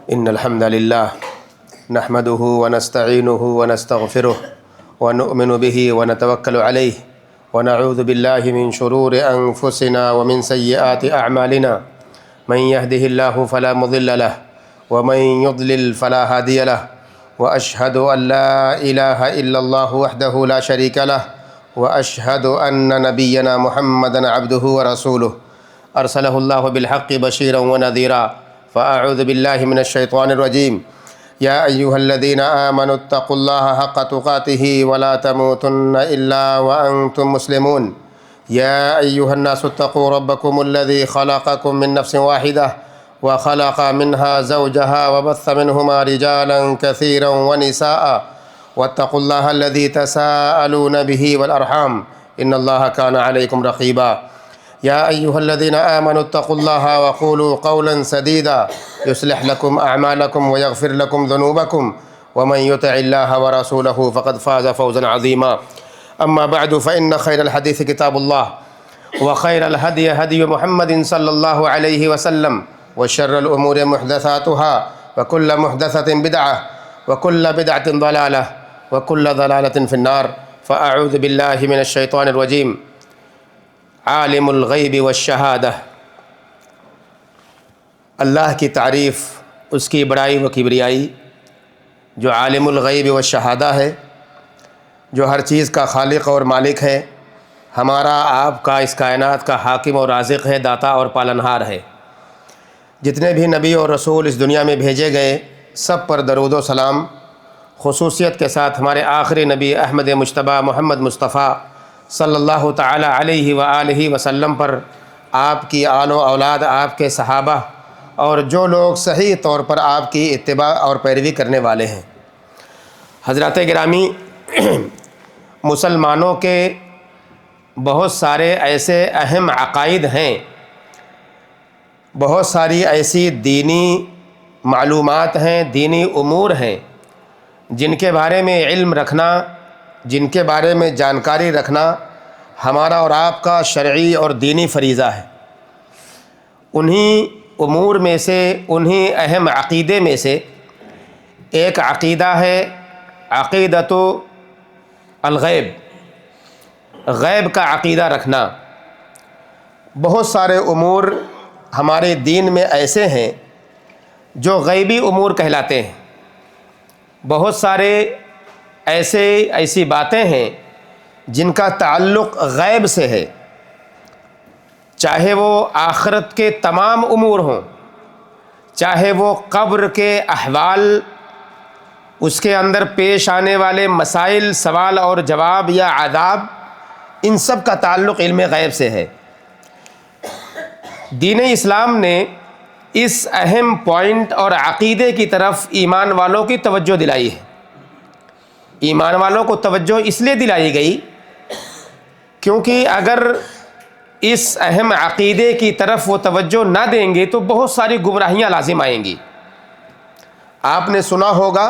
إن الحمد لله نحمده ونستعينه ونستغفره ونؤمن به ونتوكل عليه ونعوذ بالله من شرور أنفسنا ومن سيئات أعمالنا من يهده الله فلا مضل له ومن يضلل فلا هادي له وأشهد أن لا إله إلا الله وحده لا شريك له وأشهد أن نبينا محمدا عبده ورسوله أرسله الله بالحق بشيرا ونذيرا فأعوذ بالله من الشيطان الرجيم يا أيها الذين آمنوا اتقوا الله حق تقاته ولا تموتن إلا وأنتم مسلمون يا أيها الناس اتقوا ربكم الذي خلقكم من نفس واحدة وخلق منها زوجها وبث منهما رجالا كثيرا ونساء واتقوا الله الذي تساءلون به والأرحام إن الله كان عليكم رقيبا يا أيها الذين آمنوا اتقوا الله وقولوا قولا سديدا يصلح لكم أعمالكم ويغفر لكم ذنوبكم ومن يطع الله ورسوله فقد فاز فوزا عظيما أما بعد فإن خير الحديث كتاب الله وخير الهدي هدي محمد صلى الله عليه وسلم وشر الأمور محدثاتها وكل محدثة بدعة وكل بدعة ضلالة وكل ضلالة في النار فأعوذ بالله من الشيطان الرجيم عالم الغیب والشہادہ۔ اللہ کی تعریف، اس کی بڑائی و کبریائی، جو عالم الغیب والشہادہ ہے، جو ہر چیز کا خالق اور مالک ہے، ہمارا آپ کا اس کائنات کا حاکم اور رازق ہے، داتا اور پالنہار ہے۔ جتنے بھی نبی اور رسول اس دنیا میں بھیجے گئے سب پر درود و سلام، خصوصیت کے ساتھ ہمارے آخری نبی احمد مجتبیٰ محمد مصطفیٰ صلی اللہ تعالی علیہ وآلہ وسلم پر، آپ کی آل و اولاد، آپ کے صحابہ اور جو لوگ صحیح طور پر آپ کی اتباع اور پیروی کرنے والے ہیں۔ حضرات گرامی، مسلمانوں کے بہت سارے ایسے اہم عقائد ہیں، بہت ساری ایسی دینی معلومات ہیں، دینی امور ہیں جن کے بارے میں علم رکھنا، جن کے بارے میں جانکاری رکھنا ہمارا اور آپ کا شرعی اور دینی فریضہ ہے۔ انہی امور میں سے، انہی اہم عقیدے میں سے ایک عقیدہ ہے عقیدۃ الغیب، غیب کا عقیدہ رکھنا۔ بہت سارے امور ہمارے دین میں ایسے ہیں جو غیبی امور کہلاتے ہیں، بہت سارے ایسی باتیں ہیں جن کا تعلق غیب سے ہے، چاہے وہ آخرت کے تمام امور ہوں، چاہے وہ قبر کے احوال، اس کے اندر پیش آنے والے مسائل، سوال اور جواب یا عذاب، ان سب کا تعلق علم غیب سے ہے۔ دین اسلام نے اس اہم پوائنٹ اور عقیدے کی طرف ایمان والوں کی توجہ دلائی ہے۔ ایمان والوں کو توجہ اس لیے دلائی گئی کیونکہ اگر اس اہم عقیدے کی طرف وہ توجہ نہ دیں گے تو بہت ساری گمراہیاں لازم آئیں گی۔ آپ نے سنا ہوگا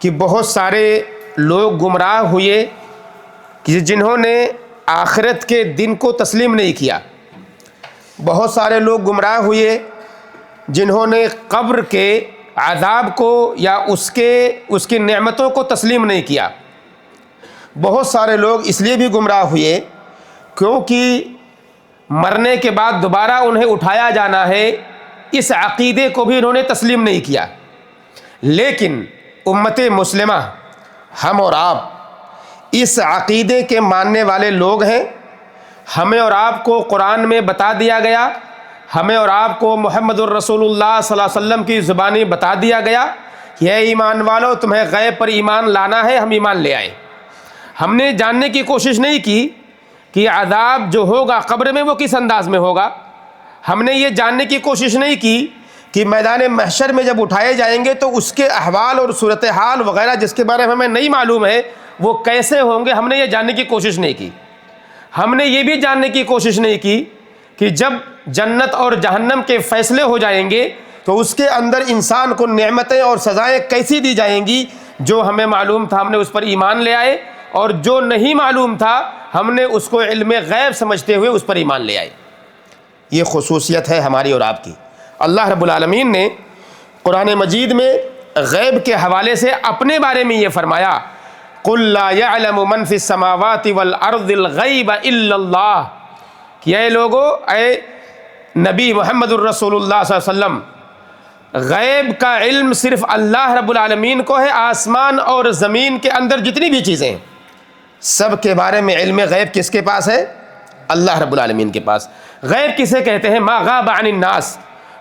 کہ بہت سارے لوگ گمراہ ہوئے کہ جنہوں نے آخرت کے دن کو تسلیم نہیں کیا، بہت سارے لوگ گمراہ ہوئے جنہوں نے قبر کے عذاب کو یا اس کی نعمتوں کو تسلیم نہیں کیا۔ بہت سارے لوگ اس لیے بھی گمراہ ہوئے کیونکہ مرنے کے بعد دوبارہ انہیں اٹھایا جانا ہے، اس عقیدے کو بھی انہوں نے تسلیم نہیں کیا۔ لیکن امت مسلمہ، ہم اور آپ اس عقیدے کے ماننے والے لوگ ہیں۔ ہمیں اور آپ کو قرآن میں بتا دیا گیا، ہمیں اور آپ کو محمد الرسول اللہ صلی اللہ علیہ وسلم کی زبانی بتا دیا گیا کہ اے ایمان والو، تمہیں غیب پر ایمان لانا ہے۔ ہم ایمان لے آئے۔ ہم نے جاننے کی کوشش نہیں کی کہ عذاب جو ہوگا قبر میں وہ کس انداز میں ہوگا۔ ہم نے یہ جاننے کی کوشش نہیں کی کہ میدان محشر میں جب اٹھائے جائیں گے تو اس کے احوال اور صورتحال وغیرہ جس کے بارے میں ہمیں نہیں معلوم ہے وہ کیسے ہوں گے۔ ہم نے یہ جاننے کی کوشش نہیں کی۔ ہم نے یہ بھی جاننے کی کوشش نہیں کی کہ جب جنت اور جہنم کے فیصلے ہو جائیں گے تو اس کے اندر انسان کو نعمتیں اور سزائیں کیسی دی جائیں گی۔ جو ہمیں معلوم تھا ہم نے اس پر ایمان لے آئے، اور جو نہیں معلوم تھا ہم نے اس کو علم غیب سمجھتے ہوئے اس پر ایمان لے آئے۔ یہ خصوصیت ہے ہماری اور آپ کی۔ اللہ رب العالمین نے قرآن مجید میں غیب کے حوالے سے اپنے بارے میں یہ فرمایا قُلْ لَا يَعْلَمُ مَنْ فِي السَّمَاوَاتِ وَالْأَرْضِ الْغَيْبَ إِلَّا اللَّهُ کہ اے لوگو، اے نبی محمد الرسول اللہ صلی اللہ علیہ وسلم، غیب کا علم صرف اللہ رب العالمین کو ہے۔ آسمان اور زمین کے اندر جتنی بھی چیزیں ہیں سب کے بارے میں علم غیب کس کے پاس ہے؟ اللہ رب العالمین کے پاس۔ غیب کسے کہتے ہیں؟ ما غاب عن الناس،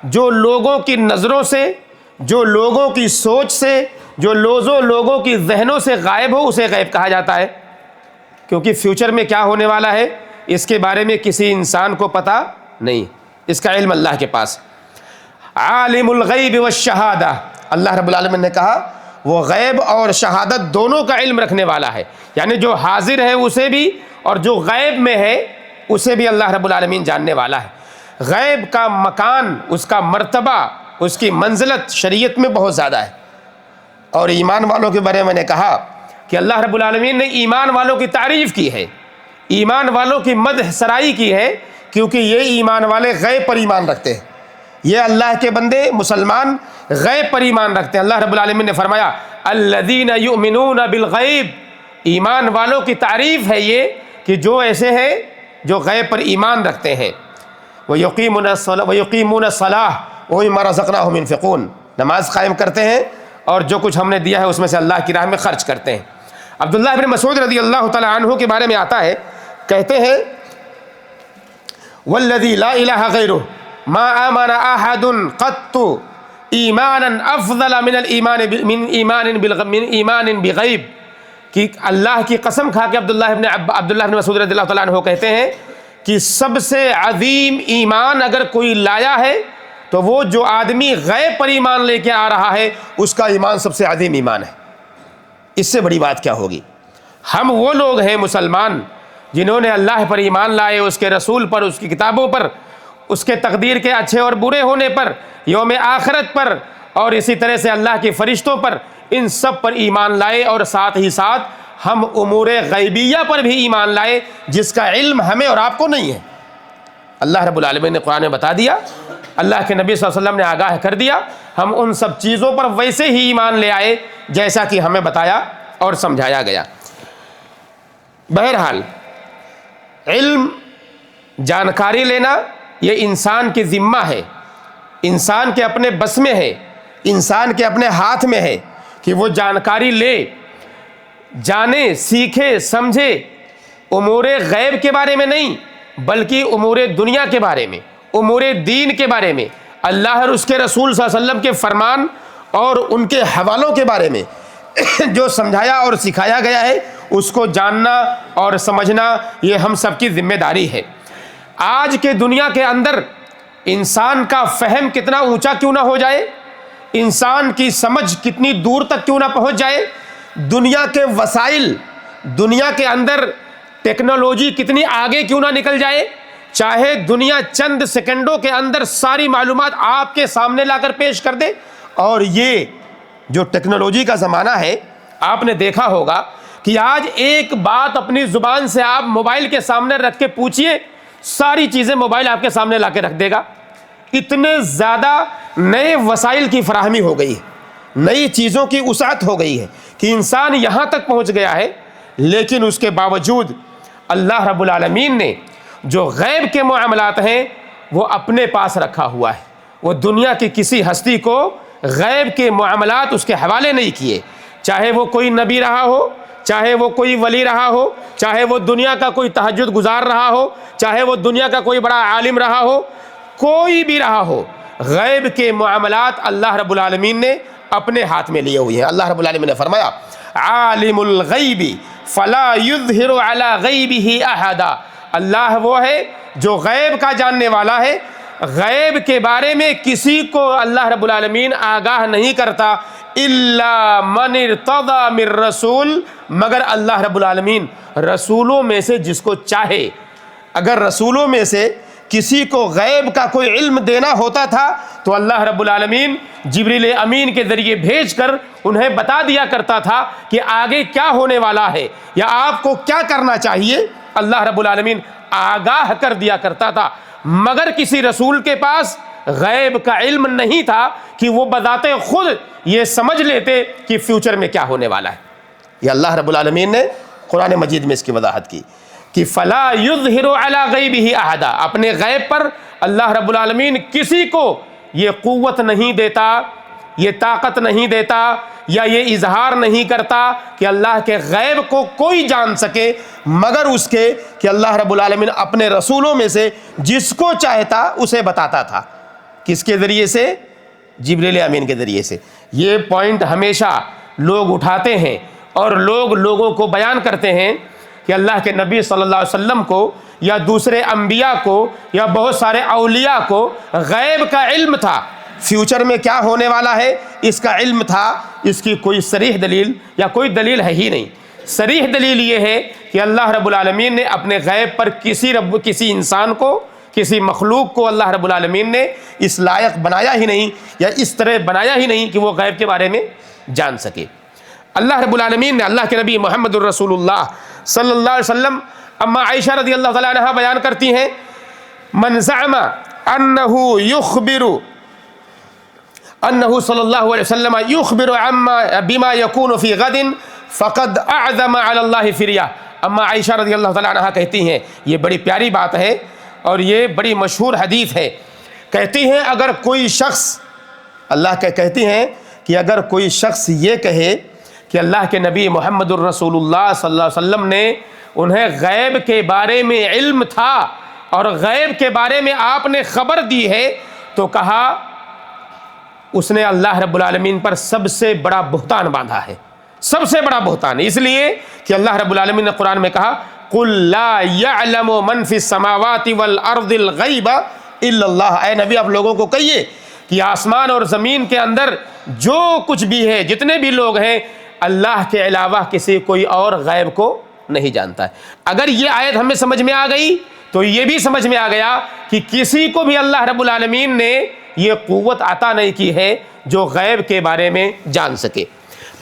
جو لوگوں کی نظروں سے، جو لوگوں کی سوچ سے، جو لوگوں کی ذہنوں سے غائب ہو، اسے غیب کہا جاتا ہے۔ کیونکہ فیوچر میں کیا ہونے والا ہے اس کے بارے میں کسی انسان کو پتہ نہیں، اس کا علم اللہ کے پاس۔ عالم الغیب والشہادہ، اللہ رب العالمین نے کہا وہ غیب اور شہادت دونوں کا علم رکھنے والا ہے، یعنی جو حاضر ہے اسے بھی اور جو غیب میں ہے اسے بھی اللہ رب العالمین جاننے والا ہے۔ غیب کا مکان، اس کا مرتبہ، اس کی منزلت شریعت میں بہت زیادہ ہے۔ اور ایمان والوں کے بارے میں نے کہا کہ اللہ رب العالمین نے ایمان والوں کی تعریف کی ہے، ایمان والوں کی مدح سرائی کی ہے، کیونکہ یہ ایمان والے غیب پر ایمان رکھتے ہیں۔ یہ اللہ کے بندے مسلمان غیب پر ایمان رکھتے ہیں۔ اللہ رب العالمین نے فرمایا الذین یؤمنون بالغیب، ایمان والوں کی تعریف ہے یہ کہ جو ایسے ہیں جو غیب پر ایمان رکھتے ہیں۔ وَيُقِيمُونَ الصَّلَاةَ وَمِمَّا رَزَقْنَاهُمْ يُنْفِقُونَ، نماز قائم کرتے ہیں اور جو کچھ ہم نے دیا ہے اس میں سے اللہ کی راہ میں خرچ کرتے ہیں۔ عبداللہ بن مسعود رضی اللہ تعالی عنہ کے بارے میں آتا ہے، کہتے ہیں والذی لا الہ غیرہ ما آمن احد قط ایمانا افضل من ایمان بغیب، کہ اللہ کی قسم کھا کے عبداللہ بن مسعود رضی اللہ تعالیٰ عنہ کہتے ہیں کہ سب سے عظیم ایمان اگر کوئی لایا ہے تو وہ جو آدمی غیب پر ایمان لے کے آ رہا ہے اس کا ایمان سب سے عظیم ایمان ہے۔ اس سے بڑی بات کیا ہوگی؟ ہم وہ لوگ ہیں مسلمان جنہوں نے اللہ پر ایمان لائے، اس کے رسول پر، اس کی کتابوں پر، اس کے تقدیر کے اچھے اور برے ہونے پر، یوم آخرت پر، اور اسی طرح سے اللہ کے فرشتوں پر، ان سب پر ایمان لائے، اور ساتھ ہی ساتھ ہم امور غیبیہ پر بھی ایمان لائے جس کا علم ہمیں اور آپ کو نہیں ہے۔ اللہ رب العالمین نے قرآن میں بتا دیا، اللہ کے نبی صلی اللہ علیہ وسلم نے آگاہ کر دیا، ہم ان سب چیزوں پر ویسے ہی ایمان لے آئے جیسا کہ ہمیں بتایا اور سمجھایا گیا۔ بہرحال علم، جانکاری لینا یہ انسان کی ذمہ ہے، انسان کے اپنے بس میں ہے، انسان کے اپنے ہاتھ میں ہے کہ وہ جانکاری لے، جانے، سیکھے، سمجھے، امور غیب کے بارے میں نہیں بلکہ امور دنیا کے بارے میں، امور دین کے بارے میں، اللہ اور اس کے رسول صلی اللہ علیہ وسلم کے فرمان اور ان کے حوالوں کے بارے میں جو سمجھایا اور سکھایا گیا ہے اس کو جاننا اور سمجھنا یہ ہم سب کی ذمہ داری ہے۔ آج کے دنیا کے اندر انسان کا فہم کتنا اونچا کیوں نہ ہو جائے، انسان کی سمجھ کتنی دور تک کیوں نہ پہنچ جائے، دنیا کے وسائل، دنیا کے اندر ٹیکنالوجی کتنی آگے کیوں نہ نکل جائے، چاہے دنیا چند سیکنڈوں کے اندر ساری معلومات آپ کے سامنے لا کر پیش کر دے۔ اور یہ جو ٹیکنالوجی کا زمانہ ہے، آپ نے دیکھا ہوگا کہ آج ایک بات اپنی زبان سے آپ موبائل کے سامنے رکھ کے پوچھئے، ساری چیزیں موبائل آپ کے سامنے لا کے رکھ دے گا۔ اتنے زیادہ نئے وسائل کی فراہمی ہو گئی ہے، نئی چیزوں کی وسعت ہو گئی ہے کہ انسان یہاں تک پہنچ گیا ہے، لیکن اس کے باوجود اللہ رب العالمین نے جو غیب کے معاملات ہیں وہ اپنے پاس رکھا ہوا ہے۔ وہ دنیا کی کسی ہستی کو غیب کے معاملات اس کے حوالے نہیں کیے، چاہے وہ کوئی نبی رہا ہو، چاہے وہ کوئی ولی رہا ہو، چاہے وہ دنیا کا کوئی تہجد گزار رہا ہو، چاہے وہ دنیا کا کوئی بڑا عالم رہا ہو، کوئی بھی رہا ہو، غیب کے معاملات اللہ رب العالمین نے اپنے ہاتھ میں لیے ہوئے ہیں۔ اللہ رب العالمین نے فرمایا عالم الغیب فلا یظہر علی غیبہ احدا، اللہ وہ ہے جو غیب کا جاننے والا ہے، غیب کے بارے میں کسی کو اللہ رب العالمین آگاہ نہیں کرتا الا من ارتضی من رسول، مگر اللہ رب العالمین رسولوں میں سے جس کو چاہے۔ اگر رسولوں میں سے کسی کو غیب کا کوئی علم دینا ہوتا تھا تو اللہ رب العالمین جبریل امین کے ذریعے بھیج کر انہیں بتا دیا کرتا تھا کہ آگے کیا ہونے والا ہے یا آپ کو کیا کرنا چاہیے، اللہ رب العالمین آگاہ کر دیا کرتا تھا۔ مگر کسی رسول کے پاس غیب کا علم نہیں تھا کہ وہ بذات خود یہ سمجھ لیتے کہ فیوچر میں کیا ہونے والا ہے۔ یہ اللہ رب العالمین نے قرآن مجید میں اس کی وضاحت کی کہ فلا یظہر علی غیبہ احدا، اپنے غیب پر اللہ رب العالمین کسی کو یہ قوت نہیں دیتا، یہ طاقت نہیں دیتا، یا یہ اظہار نہیں کرتا کہ اللہ کے غیب کو کوئی جان سکے مگر اس کے کہ اللہ رب العالمین اپنے رسولوں میں سے جس کو چاہتا اسے بتاتا تھا۔ کس کے ذریعے سے؟ جبریل امین کے ذریعے سے۔ یہ پوائنٹ ہمیشہ لوگ اٹھاتے ہیں اور لوگوں کو بیان کرتے ہیں کہ اللہ کے نبی صلی اللہ علیہ وسلم کو یا دوسرے انبیاء کو یا بہت سارے اولیاء کو غیب کا علم تھا، فیوچر میں کیا ہونے والا ہے اس کا علم تھا۔ اس کی کوئی صریح دلیل یا کوئی دلیل ہے ہی نہیں۔ صریح دلیل یہ ہے کہ اللہ رب العالمین نے اپنے غیب پر کسی انسان کو، کسی مخلوق کو اللہ رب العالمین نے اس لائق بنایا ہی نہیں، یا اس طرح بنایا ہی نہیں کہ وہ غیب کے بارے میں جان سکے۔ اللہ رب العالمین نے اللہ کے نبی محمد الرسول اللہ صلی اللہ علیہ وسلم، اما عائشہ رضی اللہ تعالیٰ عنہا بیان کرتی ہیں، من زعم انہ صلی اللہ علیہ وسلم یخبر بما یکون فی غد فقد اعظم علی اللہ فریہ۔ اما عائشہ رضی اللہ تعالیٰ عنہا کہتی ہیں، یہ بڑی پیاری بات ہے اور یہ بڑی مشہور حدیث ہے، کہتی ہیں اگر کوئی شخص، کہتی ہیں کہ اگر کوئی شخص یہ کہے کہ اللہ کے نبی محمد الرسول اللہ صلی اللہ علیہ وسلم نے انہیں غیب کے بارے میں علم تھا اور غیب کے بارے میں آپ نے خبر دی ہے، تو کہا اس نے اللہ رب العالمین پر سب سے بڑا بہتان باندھا ہے، سب سے بڑا بہتان، اس لیے کہ اللہ رب العالمین نے قرآن میں کہا قُلْ لَا يَعْلَمُ مَنْ فِي السَّمَاوَاتِ وَالْأَرْضِ الْغَيْبَ إِلَّا اللَّهُ۔ اے نبی آپ لوگوں کو کہیے کہ آسمان اور زمین کے اندر جو کچھ بھی ہے، جتنے بھی لوگ ہیں، اللہ کے علاوہ کسی کوئی اور غیب کو نہیں جانتا ہے۔ اگر یہ آیت ہمیں سمجھ میں آ گئی تو یہ بھی سمجھ میں آ گیا کہ کسی کو بھی اللہ رب العالمین نے یہ قوت عطا نہیں کی ہے جو غیب کے بارے میں جان سکے۔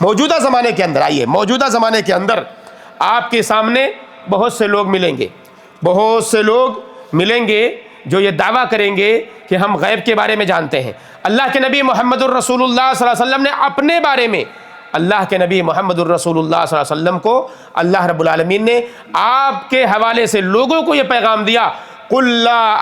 موجودہ زمانے کے اندر، آئیے موجودہ زمانے کے اندر آپ کے سامنے بہت سے لوگ ملیں گے جو یہ دعویٰ کریں گے کہ ہم غیب کے بارے میں جانتے ہیں۔ اللہ کے نبی محمد الرسول اللہ صلی اللہ علیہ وسلم نے اپنے بارے میں، اللہ کے نبی محمد الرسول اللہ صلی اللہ علیہ وسلم کو اللہ رب العالمین نے آپ کے حوالے سے لوگوں کو یہ پیغام دیا، قُلْ لَا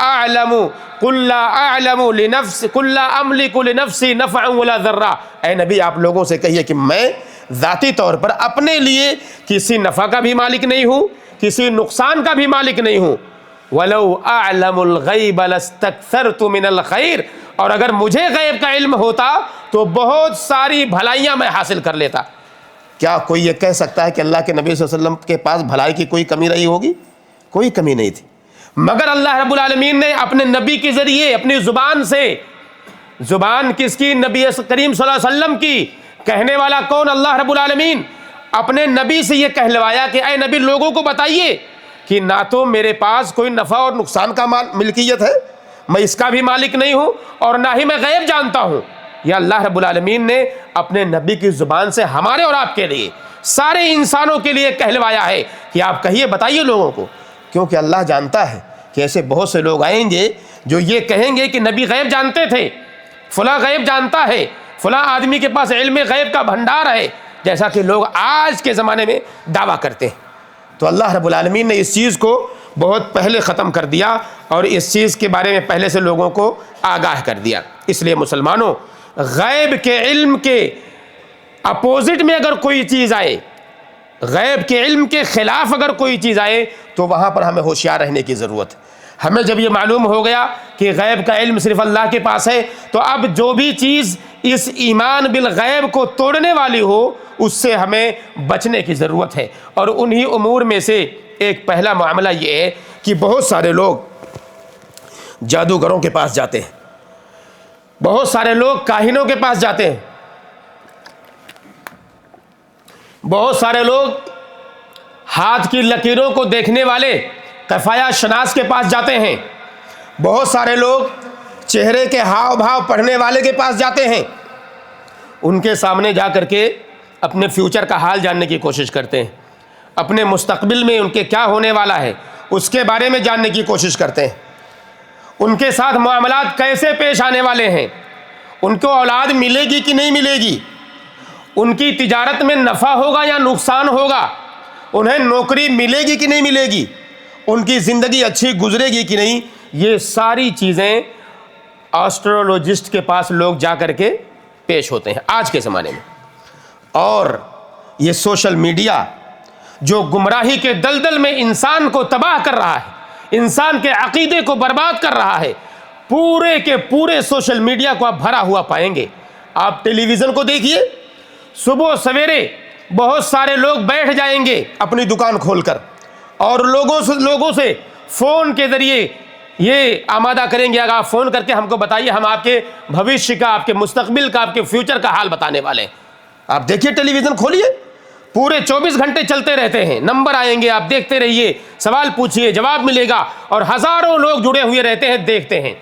أَمْلِكُ لِنَفْسِي نَفْعًا وَلَا ضَرًّا۔ اے نبی آپ لوگوں سے کہیے کہ میں ذاتی طور پر اپنے لیے کسی نفع کا بھی مالک نہیں ہوں، کسی نقصان کا بھی مالک نہیں ہوں۔ وَلَوْ أَعْلَمُ الْغَيْبَ لَاسْتَكْثَرْتُ مِنَ الْخَيْرِ، اور اگر مجھے غیب کا علم ہوتا تو بہت ساری بھلائیاں میں حاصل کر لیتا۔ کیا کوئی یہ کہہ سکتا ہے کہ اللہ کے نبی صلی اللہ علیہ وسلم کے پاس بھلائی کی کوئی کمی رہی ہوگی؟ کوئی کمی نہیں تھی، مگر اللہ رب العالمین نے اپنے نبی کے ذریعے اپنی زبان سے، زبان کس کی؟ نبی کریم صلی اللہ علیہ وسلم کی، کہنے والا کون؟ اللہ رب العالمین، اپنے نبی سے یہ کہلوایا کہ اے نبی لوگوں کو بتائیے کہ نہ تو میرے پاس کوئی نفع اور نقصان کا ملکیت ہے، میں اس کا بھی مالک نہیں ہوں، اور نہ ہی میں غیب جانتا ہوں۔ یہ اللہ رب العالمین نے اپنے نبی کی زبان سے ہمارے اور آپ کے لیے، سارے انسانوں کے لیے کہلوایا ہے کہ آپ کہیے، بتائیے لوگوں کو، کیونکہ اللہ جانتا ہے کہ ایسے بہت سے لوگ آئیں گے جو یہ کہیں گے کہ نبی غیب جانتے تھے، فلاں غیب جانتا ہے، فلاں آدمی کے پاس علم غیب کا بھنڈار ہے، جیسا کہ لوگ آج کے زمانے میں دعویٰ کرتے ہیں۔ تو اللہ رب العالمین نے اس چیز کو بہت پہلے ختم کر دیا اور اس چیز کے بارے میں پہلے سے لوگوں کو آگاہ کر دیا۔ اس لیے مسلمانوں، غیب کے علم کے اپوزٹ میں اگر کوئی چیز آئے، غیب کے علم کے خلاف اگر کوئی چیز آئے تو وہاں پر ہمیں ہوشیار رہنے کی ضرورت ہے۔ ہمیں جب یہ معلوم ہو گیا کہ غیب کا علم صرف اللہ کے پاس ہے، تو اب جو بھی چیز اس ایمان بالغیب کو توڑنے والی ہو اس سے ہمیں بچنے کی ضرورت ہے۔ اور انہی امور میں سے ایک پہلا معاملہ یہ ہے کہ بہت سارے لوگ جادوگروں کے پاس جاتے ہیں، بہت سارے لوگ کاہنوں کے پاس جاتے ہیں، بہت سارے لوگ ہاتھ کی لکیروں کو دیکھنے والے کفایہ شناس کے پاس جاتے ہیں، بہت سارے لوگ چہرے کے ہاؤ بھاؤ پڑھنے والے کے پاس جاتے ہیں، ان کے سامنے جا کر کے اپنے فیوچر کا حال جاننے کی کوشش کرتے ہیں، اپنے مستقبل میں ان کے کیا ہونے والا ہے اس کے بارے میں جاننے کی کوشش کرتے ہیں۔ ان کے ساتھ معاملات کیسے پیش آنے والے ہیں، ان کو اولاد ملے گی کہ نہیں ملے گی، ان کی تجارت میں نفع ہوگا یا نقصان ہوگا، انہیں نوکری ملے گی کہ نہیں ملے گی، ان کی زندگی اچھی گزرے گی کہ نہیں، یہ ساری چیزیں ایسٹرولوجسٹ کے پاس لوگ جا کر کے پیش ہوتے ہیں آج کے زمانے میں۔ اور یہ سوشل میڈیا جو گمراہی کے دلدل میں انسان کو تباہ کر رہا ہے، انسان کے عقیدے کو برباد کر رہا ہے، پورے کے پورے سوشل میڈیا کو آپ بھرا ہوا پائیں گے۔ آپ ٹیلی ویژن کو دیکھیے، صبح سویرے بہت سارے لوگ بیٹھ جائیں گے اپنی دکان کھول کر اور لوگوں سے فون کے ذریعے یہ آمادہ کریں گے، اگر آپ فون کر کے ہم کو بتائیے، ہم آپ کے بھوشیہ کا، آپ کے مستقبل کا، آپ کے فیوچر کا حال بتانے والے ہیں۔ آپ دیکھیے ٹیلی ویژن کھولیے، پورے 24 گھنٹے چلتے رہتے ہیں، نمبر آئیں گے، آپ دیکھتے رہیے، سوال پوچھئے، جواب ملے گا، اور ہزاروں لوگ جڑے ہوئے رہتے ہیں، دیکھتے ہیں۔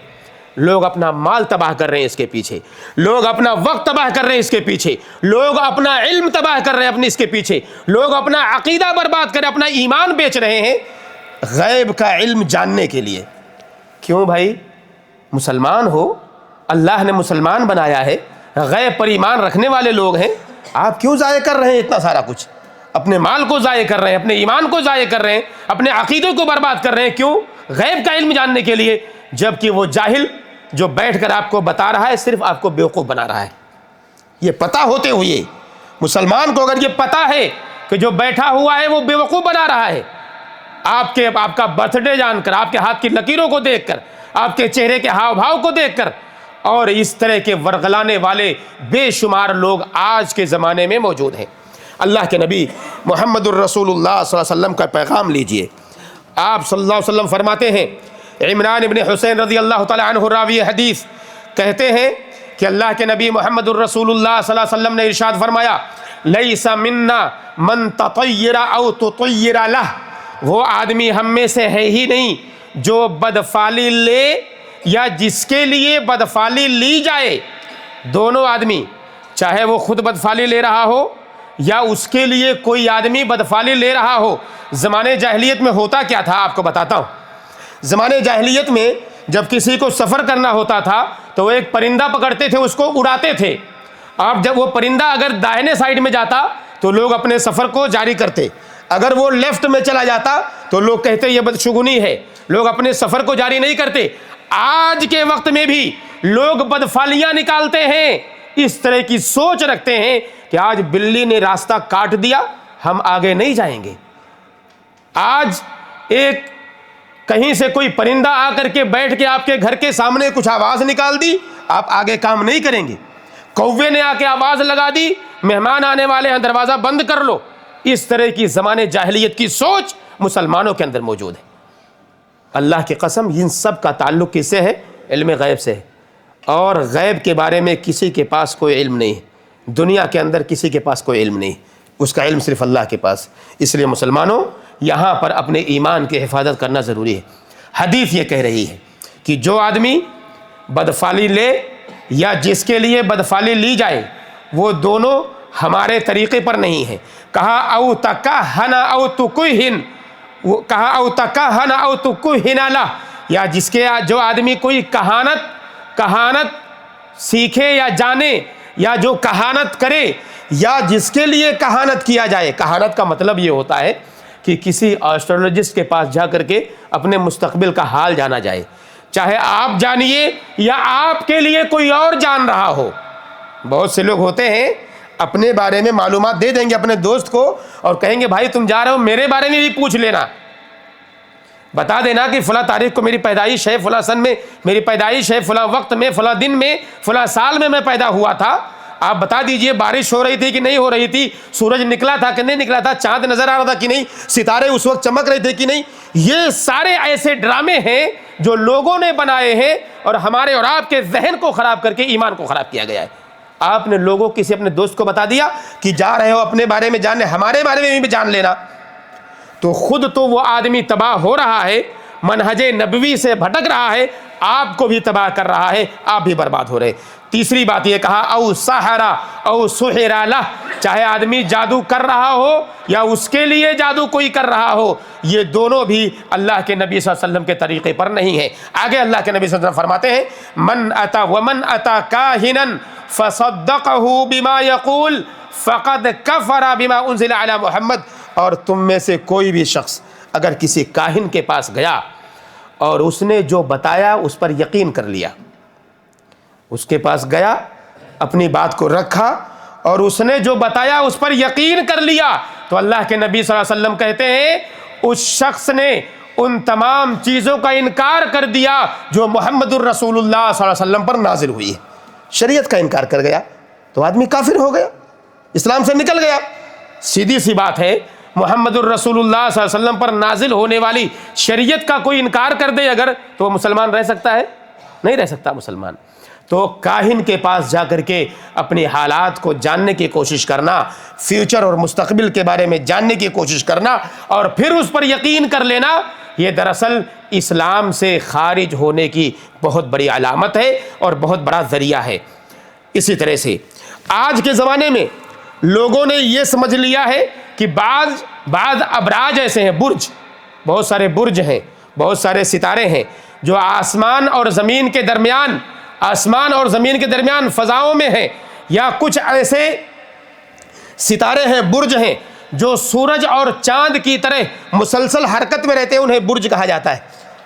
لوگ اپنا مال تباہ کر رہے ہیں اس کے پیچھے، لوگ اپنا وقت تباہ کر رہے ہیں اس کے پیچھے، لوگ اپنا علم تباہ کر رہے ہیں اپنے اس کے پیچھے، لوگ اپنا عقیدہ برباد کر رہے ہیں، اپنا ایمان بیچ رہے ہیں غیب کا علم جاننے کے لیے۔ کیوں بھائی؟ مسلمان ہو، اللہ نے مسلمان بنایا ہے، غیب پر ایمان رکھنے والے لوگ ہیں، آپ کیوں ضائع کر رہے ہیں اتنا سارا کچھ؟ اپنے مال کو ضائع کر رہے ہیں، اپنے ایمان کو ضائع کر رہے ہیں، اپنے عقیدے کو برباد کر رہے ہیں، کیوں؟ غیب کا علم جاننے کے لیے، جبکہ وہ جاہل جو بیٹھ کر آپ کو بتا رہا ہے صرف آپ کو بیوقوف بنا رہا ہے۔ یہ پتہ ہوتے ہوئے مسلمان کو اگر یہ پتہ ہے کہ جو بیٹھا ہوا ہے وہ بیوقوف بنا رہا ہے، آپ کا برتھ ڈے جان کر، آپ کے ہاتھ کی لکیروں کو دیکھ کر، آپ کے چہرے کے ہاؤ بھاؤ کو دیکھ کر، اور اس طرح کے ورغلانے والے بے شمار لوگ آج کے زمانے میں موجود ہیں۔ اللہ کے نبی محمد الرسول اللہ صلی اللہ علیہ وسلم کا پیغام لیجئے۔ آپ صلی اللہ علیہ وسلم فرماتے ہیں، عمران ابن حسین رضی اللہ تعالی عنہ راوی حدیث کہتے ہیں کہ اللہ کے نبی محمد الرسول اللہ صلی اللہ علیہ وسلم نے ارشاد فرمایا، لیس منا من تطیر او تطیر لہ، وہ آدمی ہم میں سے ہے ہی نہیں جو بدفعلی لے یا جس کے لیے بدفعلی لی جائے۔ دونوں آدمی، چاہے وہ خود بدفعلی لے رہا ہو یا اس کے لیے کوئی آدمی بدفعلی لے رہا ہو۔ زمانے جاہلیت میں ہوتا کیا تھا آپ کو بتاتا ہوں۔ زمانے جاہلیت میں جب کسی کو سفر کرنا ہوتا تھا تو وہ ایک پرندہ پکڑتے تھے، اس کو اڑاتے تھے۔ اب جب وہ پرندہ اگر دائنے سائڈ میں جاتا تو لوگ اپنے سفر کو جاری کرتے، اگر وہ لیفٹ میں چلا جاتا تو لوگ کہتے یہ بدشگونی ہے، لوگ اپنے سفر کو جاری نہیں کرتے۔ آج کے وقت میں بھی لوگ بدفعلیاں نکالتے ہیں، اس طرح کی سوچ رکھتے ہیں کہ آج بلی نے راستہ کاٹ دیا، ہم آگے نہیں جائیں گے۔ آج ایک کہیں سے کوئی پرندہ آ کر کے بیٹھ کے آپ کے گھر کے سامنے کچھ آواز نکال دی، آپ آگے کام نہیں کریں گے۔ کوے نے آ کے آواز لگا دی، مہمان آنے والے ہیں، دروازہ بند کر لو۔ اس طرح کی زمانے جاہلیت کی سوچ مسلمانوں کے اندر موجود ہے۔ اللہ کی قسم ان سب کا تعلق کس سے ہے؟ علم غیب سے ہے، اور غیب کے بارے میں کسی کے پاس کوئی علم نہیں ہے، دنیا کے اندر کسی کے پاس کوئی علم نہیں، اس کا علم صرف اللہ کے پاس۔ اس لیے مسلمانوں یہاں پر اپنے ایمان کی حفاظت کرنا ضروری ہے۔ حدیث یہ کہہ رہی ہے کہ جو آدمی بدفعلی لے یا جس کے لیے بدفعلی لی جائے، وہ دونوں ہمارے طریقے پر نہیں ہیں۔ کہا او تکہن او تکہن، کہا او تکہن او تکہن لہ، یا جو آدمی کوئی کہانت سیکھے یا جانے، یا جو کہانت کرے، یا جس کے لیے کہانت کیا جائے۔ کہانت کا مطلب یہ ہوتا ہے کہ کسی ایسٹرولوجسٹ کے پاس جا کر کے اپنے مستقبل کا حال جانا جائے، چاہے آپ جانیے یا آپ کے لیے کوئی اور جان رہا ہو۔ بہت سے لوگ ہوتے ہیں اپنے بارے میں معلومات دے دیں گے اپنے دوست کو اور کہیں گے بھائی تم جا رہے ہو میرے بارے میں بھی پوچھ لینا، بتا دینا کہ فلاں تاریخ کو میری پیدائش ہے، فلاں سن میں میری پیدائش ہے، فلاں وقت میں، فلاں دن میں، فلاں سال میں پیدا ہوا تھا۔ آپ بتا دیجئے بارش ہو رہی تھی کہ نہیں ہو رہی تھی، سورج نکلا تھا کہ نہیں نکلا تھا، چاند نظر آ رہا تھا کہ نہیں، ستارے اس وقت چمک رہے تھے کہ نہیں۔ یہ سارے ایسے ڈرامے ہیں جو لوگوں نے بنائے ہیں اور ہمارے اور آپ کے ذہن کو خراب کر کے ایمان کو خراب کیا گیا ہے۔ آپ نے لوگوں کسی اپنے دوست کو بتا دیا کہ جا رہے ہو اپنے بارے میں جاننے، ہمارے بارے میں بھی جان لینا، تو خود تو وہ آدمی تباہ ہو رہا ہے، منہج نبوی سے بھٹک رہا ہے، آپ کو بھی تباہ کر رہا ہے، آپ بھی برباد ہو رہے۔ تیسری بات یہ کہا او سحرا او سحر لہ، چاہے آدمی جادو کر رہا ہو یا اس کے لیے جادو کوئی کر رہا ہو، یہ دونوں بھی اللہ کے نبی صلی اللہ علیہ وسلم کے طریقے پر نہیں ہے۔ آگے اللہ کے نبی صلی اللہ علیہ وسلم فرماتے ہیں ومن اتا کاہنا فصدقہ بما یقول فقد کفر بما انزل علی محمد، اور تم میں سے کوئی بھی شخص اگر کسی کاہن کے پاس گیا اور اس نے جو بتایا اس پر یقین کر لیا، اس کے پاس گیا اپنی بات کو رکھا اور اس نے جو بتایا اس پر یقین کر لیا، تو اللہ کے نبی صلی اللہ علیہ وسلم کہتے ہیں اس شخص نے ان تمام چیزوں کا انکار کر دیا جو محمد الرسول اللہ صلی اللہ علیہ وسلم پر نازل ہوئی ہے۔ شریعت کا انکار کر گیا تو آدمی کافر ہو گیا، اسلام سے نکل گیا۔ سیدھی سی بات ہے، محمد الرسول اللہ صلی اللہ علیہ وسلم پر نازل ہونے والی شریعت کا کوئی انکار کر دے اگر، تو وہ مسلمان رہ سکتا ہے؟ نہیں رہ سکتا مسلمان۔ تو کاہن کے پاس جا کر کے اپنے حالات کو جاننے کی کوشش کرنا، فیوچر اور مستقبل کے بارے میں جاننے کی کوشش کرنا اور پھر اس پر یقین کر لینا، یہ دراصل اسلام سے خارج ہونے کی بہت بڑی علامت ہے اور بہت بڑا ذریعہ ہے۔ اسی طرح سے آج کے زمانے میں لوگوں نے یہ سمجھ لیا ہے کہ بعض ابراج ایسے ہیں، برج، بہت سارے برج ہیں، بہت سارے ستارے ہیں جو آسمان اور زمین کے درمیان فضاؤں میں ہیں، یا کچھ ایسے ستارے ہیں، برج ہیں جو سورج اور چاند کی طرح مسلسل حرکت میں رہتے ہیں، انہیں برج کہا جاتا ہے۔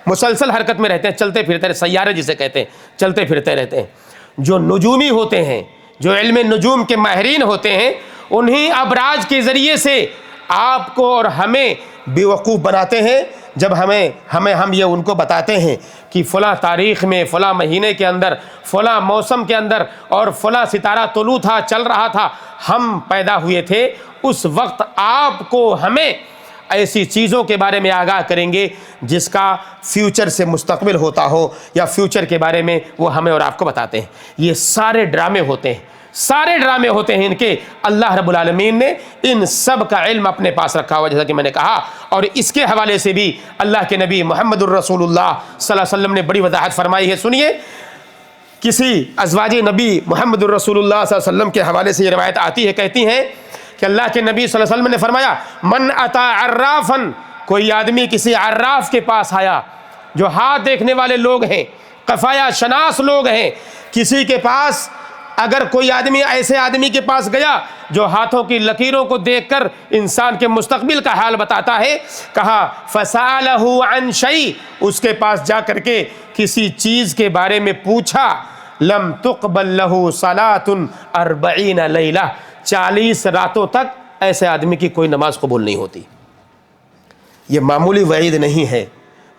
مسلسل حرکت میں رہتے ہیں، چلتے پھرتے رہتے، سیارے جسے کہتے ہیں، چلتے پھرتے رہتے ہیں۔ جو نجومی ہوتے ہیں، جو علم نجوم کے ماہرین ہوتے ہیں، انہی ابراج کے ذریعے سے آپ کو اور ہمیں بیوقوف بناتے ہیں، جب ہم یہ ان کو بتاتے ہیں کہ فلاں تاریخ میں، فلاں مہینے کے اندر، فلاں موسم کے اندر اور فلاں ستارہ طلوع تھا، چل رہا تھا، ہم پیدا ہوئے تھے، اس وقت آپ کو ہمیں ایسی چیزوں کے بارے میں آگاہ کریں گے جس کا فیوچر سے مستقبل ہوتا ہو، یا فیوچر کے بارے میں وہ ہمیں اور آپ کو بتاتے ہیں۔ یہ سارے ڈرامے ہوتے ہیں ان کے۔ اللہ رب العالمین نے ان سب کا علم اپنے پاس رکھا ہوا، جیسا کہ میں نے کہا، اور اس کے حوالے سے بھی اللہ کے نبی محمد الرسول اللہ صلی اللہ علیہ وسلم نے بڑی وضاحت فرمائی ہے۔ سنیے، کسی ازواج نبی محمد الرسول اللہ صلی اللہ علیہ وسلم کے حوالے سے یہ روایت آتی ہے، کہتی ہیں کہ اللہ کے نبی صلی اللہ علیہ وسلم نے فرمایا من اتا عرافا، کوئی آدمی کسی عراف کے پاس آیا، جو ہاتھ دیکھنے والے لوگ ہیں، قفایا شناس لوگ ہیں، کسی کے پاس اگر کوئی آدمی ایسے آدمی کے پاس گیا جو ہاتھوں کی لکیروں کو دیکھ کر انسان کے مستقبل کا حال بتاتا ہے، کہا فسألہ عن شیء، اس کے پاس جا کر کے کسی چیز کے بارے میں پوچھا، لم تقبل لہ صلاۃ 40 لیلہ، 40 راتوں تک ایسے آدمی کی کوئی نماز قبول نہیں ہوتی۔ یہ معمولی وعید نہیں ہے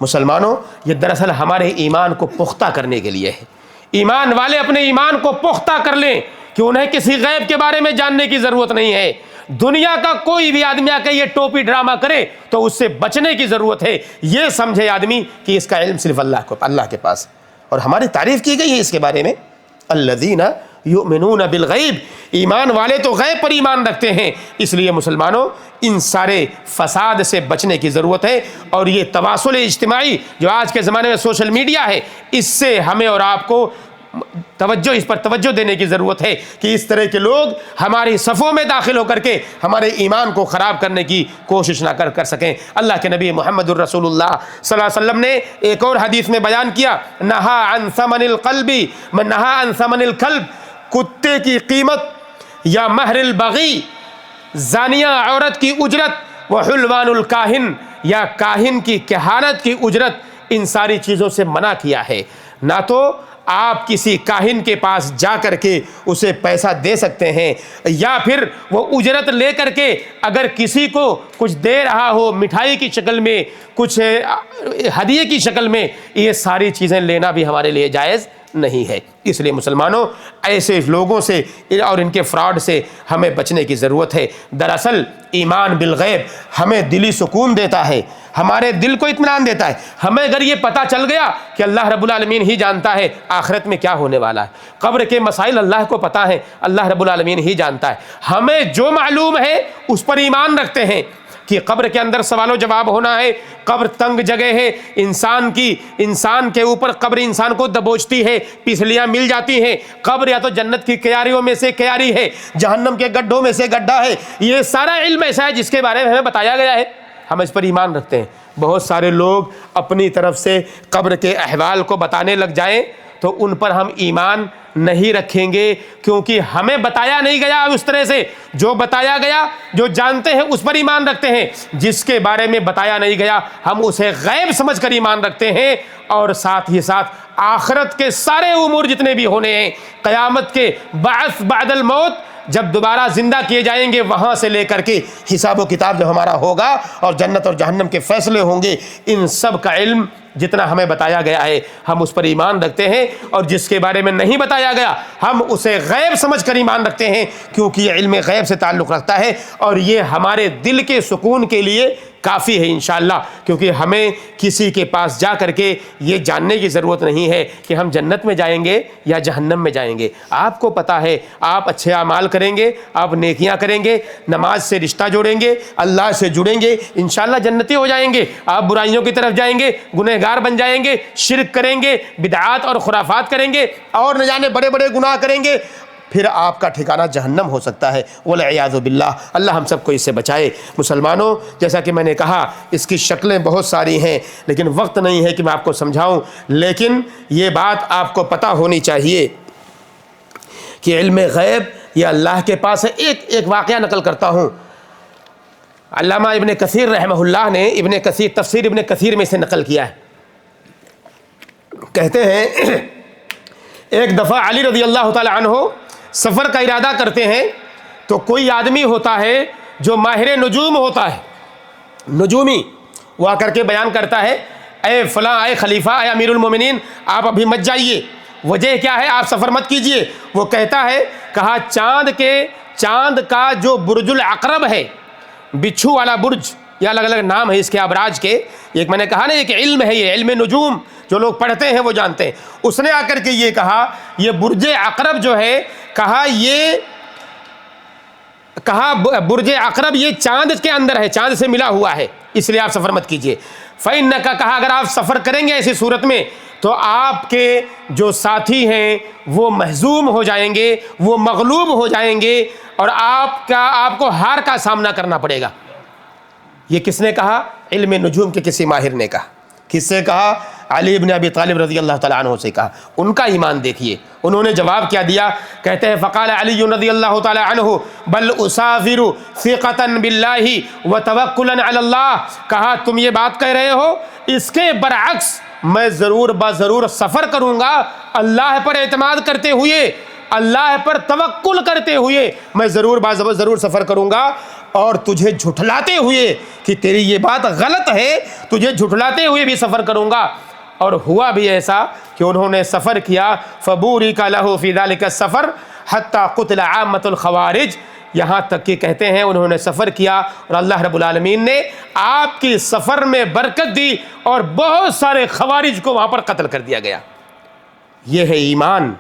مسلمانوں، یہ دراصل ہمارے ایمان کو پختہ کرنے کے لیے ہے۔ ایمان والے اپنے ایمان کو پختہ کر لیں کہ انہیں کسی غیب کے بارے میں جاننے کی ضرورت نہیں ہے۔ دنیا کا کوئی بھی آدمی آ کے یہ ٹوپی ڈرامہ کرے تو اس سے بچنے کی ضرورت ہے۔ یہ سمجھے آدمی کہ اس کا علم صرف اللہ کے پاس، اور ہماری تعریف کی گئی ہے اس کے بارے میں، الذین یؤمنون بالغیب، ایمان والے تو غیب پر ایمان رکھتے ہیں۔ اس لیے مسلمانوں، ان سارے فساد سے بچنے کی ضرورت ہے، اور یہ تواصل اجتماعی جو آج کے زمانے میں سوشل میڈیا ہے، اس سے ہمیں اور آپ کو اس پر توجہ دینے کی ضرورت ہے کہ اس طرح کے لوگ ہماری صفوں میں داخل ہو کر کے ہمارے ایمان کو خراب کرنے کی کوشش نہ کر سکیں۔ اللہ کے نبی محمد الرسول اللہ صلی اللہ علیہ وسلم نے ایک اور حدیث میں بیان کیا، نہا عن ثمن القلب، نہا عن ثمن الکلب، کتے کی قیمت یا مہر البغی، زانیہ عورت کی اجرت، وحلوان الکاہن، یا کاہن کی کہانت کی اجرت، ان ساری چیزوں سے منع کیا ہے۔ نہ تو آپ کسی کاہن کے پاس جا کر کے اسے پیسہ دے سکتے ہیں، یا پھر وہ اجرت لے کر کے اگر کسی کو کچھ دے رہا ہو مٹھائی کی شکل میں، کچھ ہدیے کی شکل میں، یہ ساری چیزیں لینا بھی ہمارے لیے جائز نہیں ہے۔ اس لیے مسلمانوں، ایسے لوگوں سے اور ان کے فراڈ سے ہمیں بچنے کی ضرورت ہے۔ دراصل ایمان بالغیب ہمیں دلی سکون دیتا ہے، ہمارے دل کو اطمینان دیتا ہے۔ ہمیں اگر یہ پتہ چل گیا کہ اللہ رب العالمین ہی جانتا ہے آخرت میں کیا ہونے والا ہے، قبر کے مسائل اللہ کو پتہ ہے، اللہ رب العالمین ہی جانتا ہے، ہمیں جو معلوم ہے اس پر ایمان رکھتے ہیں، کہ قبر کے اندر سوال و جواب ہونا ہے، قبر تنگ جگہ ہے، انسان کے اوپر قبر انسان کو دبوچتی ہے، پسلیاں مل جاتی ہیں، قبر یا تو جنت کی کیاریوں میں سے کیاری ہے، جہنم کے گڈھوں میں سے گڈھا ہے، یہ سارا علم ایسا ہے جس کے بارے میں ہمیں بتایا گیا ہے، ہم اس پر ایمان رکھتے ہیں۔ بہت سارے لوگ اپنی طرف سے قبر کے احوال کو بتانے لگ جائیں تو ان پر ہم ایمان نہیں رکھیں گے، کیونکہ ہمیں بتایا نہیں گیا اس طرح سے۔ جو بتایا گیا، جو جانتے ہیں اس پر ایمان رکھتے ہیں، جس کے بارے میں بتایا نہیں گیا ہم اسے غیب سمجھ کر ایمان رکھتے ہیں۔ اور ساتھ ہی ساتھ آخرت کے سارے امور جتنے بھی ہونے ہیں، قیامت کے بعث بعد الموت، جب دوبارہ زندہ کیے جائیں گے، وہاں سے لے کر کے حساب و کتاب جو ہمارا ہوگا اور جنت اور جہنم کے فیصلے ہوں گے، ان سب کا علم جتنا ہمیں بتایا گیا ہے ہم اس پر ایمان رکھتے ہیں، اور جس کے بارے میں نہیں بتایا گیا ہم اسے غیب سمجھ کر ایمان رکھتے ہیں، کیونکہ یہ علم غیب سے تعلق رکھتا ہے، اور یہ ہمارے دل کے سکون کے لیے کافی ہے انشاءاللہ، کیونکہ ہمیں کسی کے پاس جا کر کے یہ جاننے کی ضرورت نہیں ہے کہ ہم جنت میں جائیں گے یا جہنم میں جائیں گے۔ آپ کو پتہ ہے، آپ اچھے اعمال کریں گے، آپ نیکیاں کریں گے، نماز سے رشتہ جوڑیں گے، اللہ سے جڑیں گے، انشاءاللہ جنتی ہو جائیں گے۔ آپ برائیوں کی طرف جائیں گے، گنہگار بن جائیں گے، شرک کریں گے، بدعات اور خرافات کریں گے، اور نہ جانے بڑے بڑے گناہ کریں گے، پھر آپ کا ٹھکانہ جہنم ہو سکتا ہے، والعیاذ باللہ۔ اللہ ہم سب کو اس سے بچائے۔ مسلمانوں، جیسا کہ میں نے کہا اس کی شکلیں بہت ساری ہیں، لیکن وقت نہیں ہے کہ میں آپ کو سمجھاؤں، لیکن یہ بات آپ کو پتہ ہونی چاہیے کہ علم غیب یہ اللہ کے پاس ہے۔ ایک واقعہ نقل کرتا ہوں، علامہ ابن کثیر رحمہ اللہ نے تفسیر ابن کثیر میں سے نقل کیا ہے۔ کہتے ہیں ایک دفعہ علی رضی اللہ تعالی عنہ سفر کا ارادہ کرتے ہیں، تو کوئی آدمی ہوتا ہے جو ماہر نجوم ہوتا ہے، نجومی، وہ آ کر کے بیان کرتا ہے، اے فلاں، اے خلیفہ، اے امیر المومنین، آپ ابھی مت جائیے، وجہ کیا ہے، آپ سفر مت کیجئے۔ وہ کہتا ہے، کہا چاند کا جو برج العقرب ہے، بچھو والا برج، یا الگ الگ نام ہے اس کے ابراج کے، ایک میں نے کہا نا ایک علم ہے، یہ علم نجوم جو لوگ پڑھتے ہیں وہ جانتے ہیں۔ اس نے آ کر کے یہ کہا، یہ برج عقرب جو ہے، کہا برج عقرب یہ چاند کے اندر ہے، چاند سے ملا ہوا ہے، اس لیے آپ سفر مت کیجئے۔ فَإِنَّكَ، کہا اگر آپ سفر کریں گے ایسی صورت میں تو آپ کے جو ساتھی ہیں وہ مہزوم ہو جائیں گے، وہ مغلوب ہو جائیں گے، اور آپ کو ہار کا سامنا کرنا پڑے گا۔ یہ کس نے کہا؟ علم نجوم کے کسی ماہر نے کہا۔ کس سے کہا؟ علی بن ابی طالب رضی اللہ تعالیٰ عنہ سے کہا۔ ان کا ایمان دیکھیے، انہوں نے جواب کیا دیا، کہتے ہیں فقال علی رضی اللہ تعالیٰ عنہ بل اسافر ثقۃ باللہ وتوکلا علی اللہ، کہا تم یہ بات کہہ رہے ہو، اس کے برعکس میں ضرور سفر کروں گا، اللہ پر اعتماد کرتے ہوئے، اللہ پر توکل کرتے ہوئے میں ضرور سفر کروں گا، اور تجھے جھٹلاتے ہوئے کہ تیری یہ بات غلط ہے، تجھے جھٹلاتے ہوئے بھی سفر کروں گا۔ اور ہوا بھی ایسا کہ انہوں نے سفر کیا، فبورک لہ فی ذلک السفر حتی قتل عامۃ الخوارج، یہاں تک کہ کہتے ہیں انہوں نے سفر کیا اور اللہ رب العالمین نے آپ کی سفر میں برکت دی، اور بہت سارے خوارج کو وہاں پر قتل کر دیا گیا۔ یہ ہے ایمان،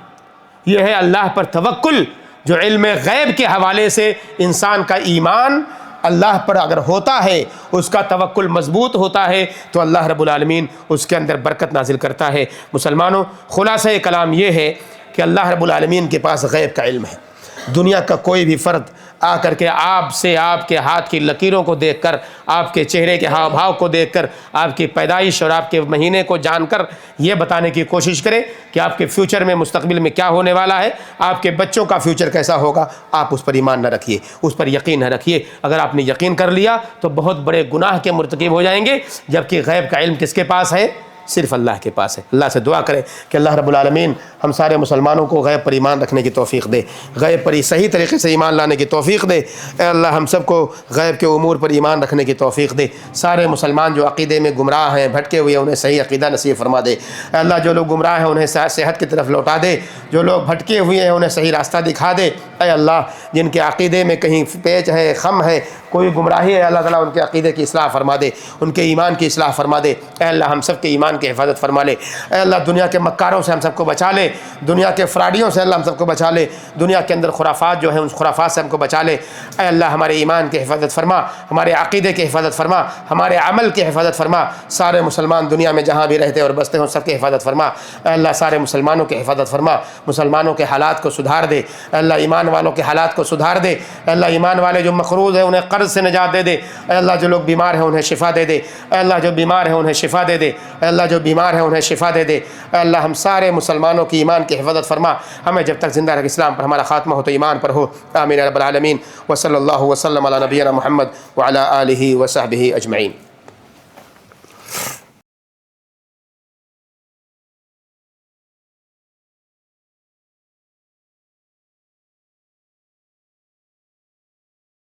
یہ ہے اللہ پر توکل، جو علم غیب کے حوالے سے انسان کا ایمان اللہ پر اگر ہوتا ہے، اس کا توکل مضبوط ہوتا ہے، تو اللہ رب العالمین اس کے اندر برکت نازل کرتا ہے۔ مسلمانوں، خلاصہ کلام یہ ہے کہ اللہ رب العالمین کے پاس غیب کا علم ہے۔ دنیا کا کوئی بھی فرد آ کر کے آپ سے آپ کے ہاتھ کی لکیروں کو دیکھ کر، آپ کے چہرے کے ہاؤ بھاؤ کو دیکھ کر، آپ کی پیدائش اور آپ کے مہینے کو جان کر یہ بتانے کی کوشش کرے کہ آپ کے فیوچر میں، مستقبل میں کیا ہونے والا ہے، آپ کے بچوں کا فیوچر کیسا ہوگا، آپ اس پر ایمان نہ رکھیے، اس پر یقین نہ رکھیے۔ اگر آپ نے یقین کر لیا تو بہت بڑے گناہ کے مرتکب ہو جائیں گے، جبکہ غیب کا علم کس کے پاس ہے؟ صرف اللہ کے پاس ہے۔ اللہ سے دعا کریں کہ اللہ رب العالمین ہم سارے مسلمانوں کو غیب پر ایمان رکھنے کی توفیق دے، غیب پر صحیح طریقے سے ایمان لانے کی توفیق دے۔ اے اللہ ہم سب کو غیب کے امور پر ایمان رکھنے کی توفیق دے۔ سارے مسلمان جو عقیدے میں گمراہ ہیں، بھٹکے ہوئے، انہیں صحیح عقیدہ نصیب فرما دے۔ اے اللہ جو لوگ گمراہ ہیں انہیں صحت کی طرف لوٹا دے، جو لوگ بھٹکے ہوئے ہیں انہیں صحیح راستہ دکھا دے۔ اے اللہ جن کے عقیدے میں کہیں پیچ ہے، خم ہے، کوئی گمراہی ہے، اللہ تعالیٰ ان کے عقیدے کی اصلاح فرما دے، ان کے ایمان کی اصلاح فرما دے۔ اے اللہ ہم سب کے ایمان کی حفاظت فرما لے۔ اے اللہ دنیا کے مکاروں سے ہم سب کو بچا لے، دنیا کے فراڈیوں سے اللہ ہم سب کو بچا لے، دنیا کے اندر خرافات جو ہیں ان خرافات سے ہم کو بچا لے۔ اے اللہ ہمارے ایمان کی حفاظت فرما، ہمارے عقیدے کی حفاظت فرما، ہمارے عمل کی حفاظت فرما۔ سارے مسلمان دنیا میں جہاں بھی رہتے اور بستے ہوں سب کی حفاظت فرما۔ اے اللہ سارے مسلمانوں کی حفاظت فرما، مسلمانوں کے حالات کو سدھار دے۔ اے اللہ ایمان والوں کے حالات کو سدھار دے۔ اے اللہ ایمان والے جو مقروض ہیں انہیں قرض سے نجات دے دے۔ اے اللہ جو لوگ بیمار ہیں انہیں شفا دے دے۔ اے اللہ جو بیمار ہیں انہیں شفا دے دے۔ اے اللہ جو بیمار ہیں انہیں شفا دے دے۔ اے اللہ ہم سارے مسلمانوں کی ایمان کی حفاظت فرما، ہمیں جب تک زندہ رکھ اسلام پر ہمارا خاتمہ ہو تو ایمان پر ہو۔ آمین یا رب العالمین۔ وصلی اللہ وسلم علی نبینا محمد وعلی آلہ وصحبہ اجمعین۔